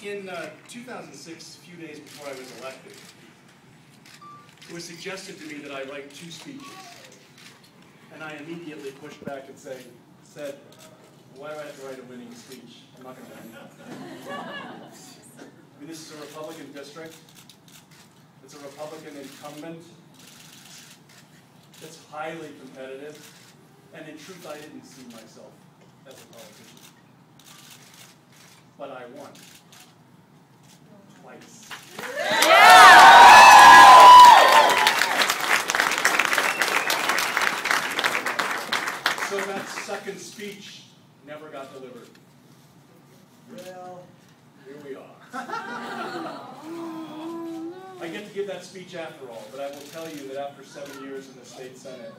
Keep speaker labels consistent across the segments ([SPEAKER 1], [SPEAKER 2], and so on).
[SPEAKER 1] In 2006, a few days before I was elected, it was suggested to me that I write 2 speeches. And I immediately pushed back and said, why do I have to write a winning speech? I'm not going to win. I mean, this is a Republican district. It's a Republican incumbent. It's highly competitive. And in truth, I didn't see myself as a politician. But I won. Twice. So that second speech never got delivered. Well, here we are. I get to give that speech after all, but I will tell you that after 7 years in the state senate,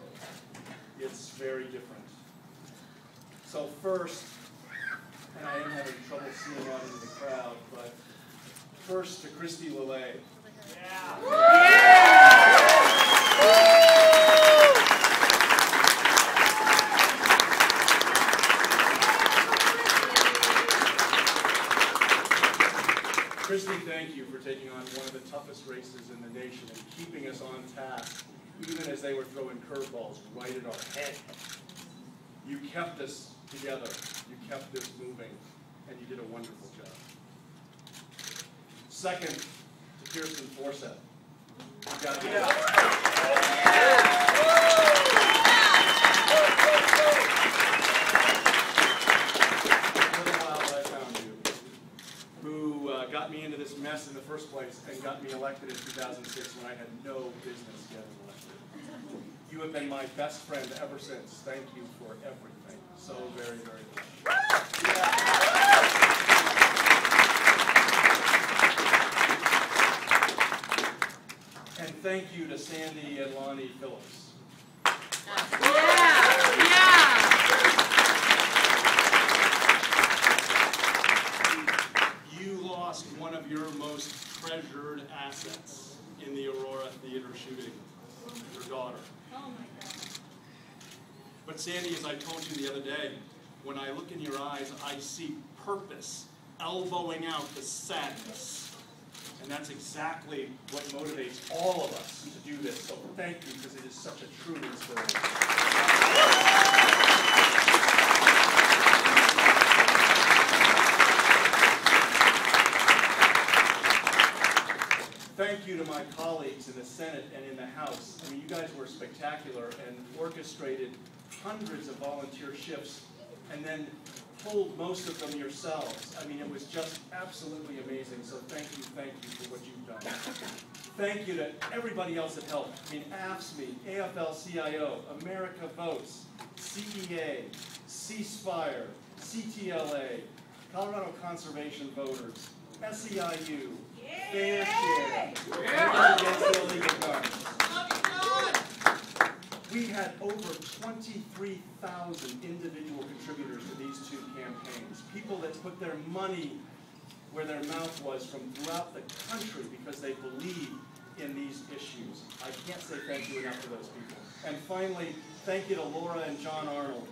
[SPEAKER 1] it's very different. So first, and I am having trouble seeing out into the crowd, but first to Christy Lillay. Christy, thank you for taking on one of the toughest races in the nation and keeping us on task, even as they were throwing curveballs right at our head. You kept us together, you kept this moving, and you did a wonderful job. Second, to Kirsten Forsett. You got it. Got me into this mess in the first place and got me elected in 2006 when I had no business getting elected. You have been my best friend ever since. Thank you for everything. So very, very much. And thank you to Sandy and Lonnie Phillips. One of your most treasured assets in the Aurora Theater shooting, your daughter.
[SPEAKER 2] Oh my God.
[SPEAKER 1] But Sandy, as I told you the other day, when I look in your eyes, I see purpose elbowing out the sadness. And that's exactly what motivates all of us to do this. So thank you, because it is such a true inspiration. Thank you to my colleagues in the Senate and in the House. I mean, you guys were spectacular and orchestrated hundreds of volunteer shifts and then pulled most of them yourselves. I mean, it was just absolutely amazing. So thank you for what you've done. Thank you to everybody else that helped. I mean, AFSCME, AFL-CIO, America Votes, CEA, Ceasefire, CTLA, Colorado Conservation Voters, SEIU, Fair Share, Against Illegal Guns. We had over 23,000 individual contributors to these 2 campaigns. People that put their money where their mouth was from throughout the country because they believe in these issues. I can't say thank you enough to those people. And finally, thank you to Laura and John Arnold,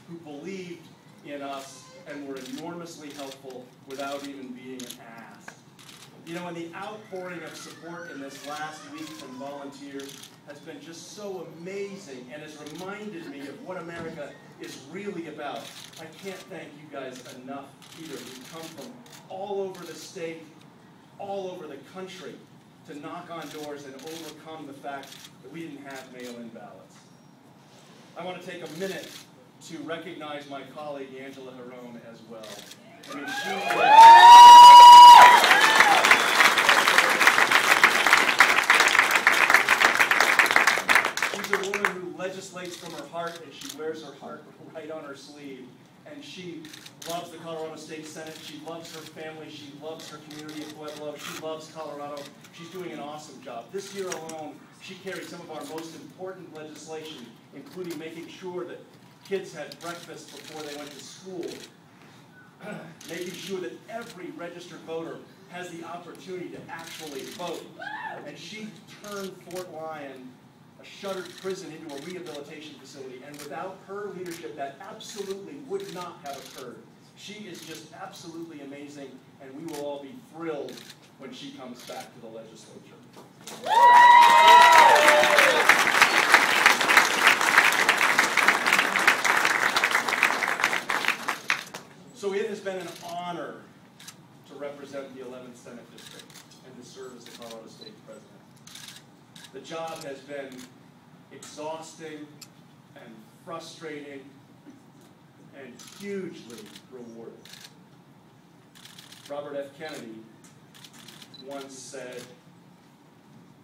[SPEAKER 1] who believed in us and were enormously helpful without even being asked. You know, and the outpouring of support in this last week from volunteers has been just so amazing and has reminded me of what America is really about. I can't thank you guys enough either. You come from all over the state, all over the country, to knock on doors and overcome the fact that we didn't have mail-in ballots. I want to take a minute to recognize my colleague Angela Harone as well. I mean, she's a woman who legislates from her heart, and she wears her heart right on her sleeve. And she loves the Colorado State Senate. She loves her family. She loves her community of Pueblo. She loves Colorado. She's doing an awesome job. This year alone, she carried some of our most important legislation, including making sure that kids had breakfast before they went to school, making sure that every registered voter has the opportunity to actually vote. And she turned Fort Lyon, a shuttered prison, into a rehabilitation facility. And without her leadership, that absolutely would not have occurred. She is just absolutely amazing, and we will all be thrilled when she comes back to the legislature. So it has been an honor to represent the 11th Senate District and to serve as the Colorado State President. The job has been exhausting and frustrating and hugely rewarding. Robert F. Kennedy once said,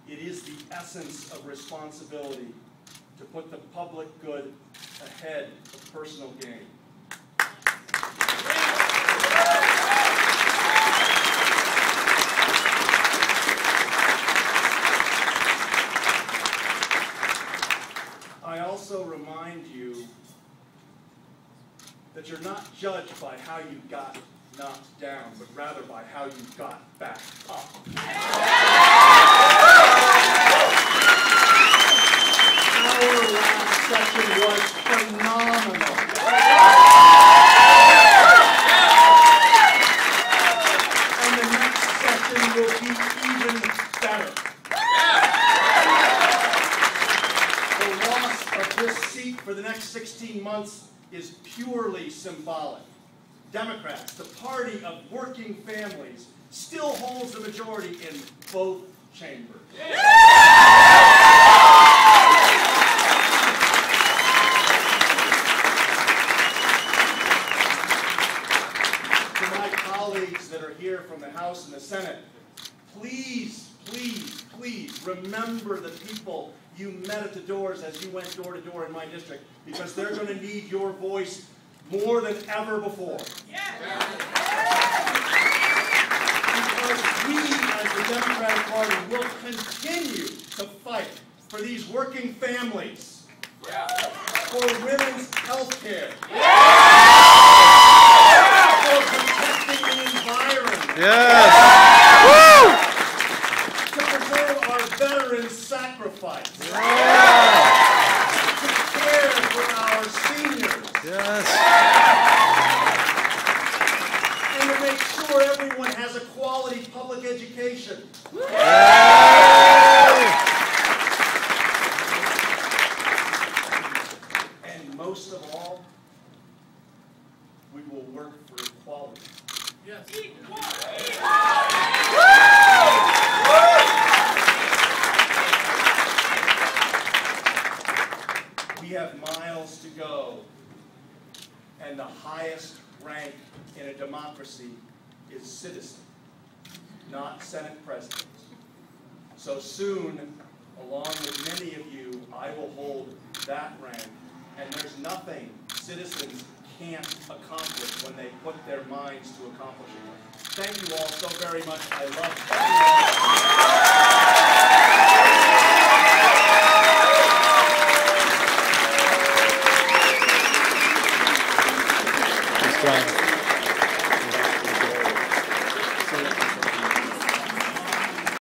[SPEAKER 1] "It is the essence of responsibility to put the public good ahead of personal gain." I also remind you that you're not judged by how you got knocked down, but rather by how you got back up. Our last session was phenomenal. And the next session will be even better. The loss of this seat for the next 16 months is purely symbolic. Democrats, the party of working families, still holds the majority in both chambers. To my colleagues that are here from the House and the Senate, please, please, please remember the people you met at the doors as you went door to door in my district, because they're going to need your voice more than ever before. Because we, as the Democratic Party, will continue to fight for these working families, for women's health care, for protecting the environment, to preserve our veterans' sacrifice, to care for our seniors, and to make sure everyone has a quality public education. And most of all, we will work for equality. We have miles to go, and the highest rank in a democracy is citizen, not Senate President. So soon, along with many of you, I will hold that rank, and there's nothing citizens can't accomplish when they put their minds to accomplishing it. Thank you all so very much. I love everyone.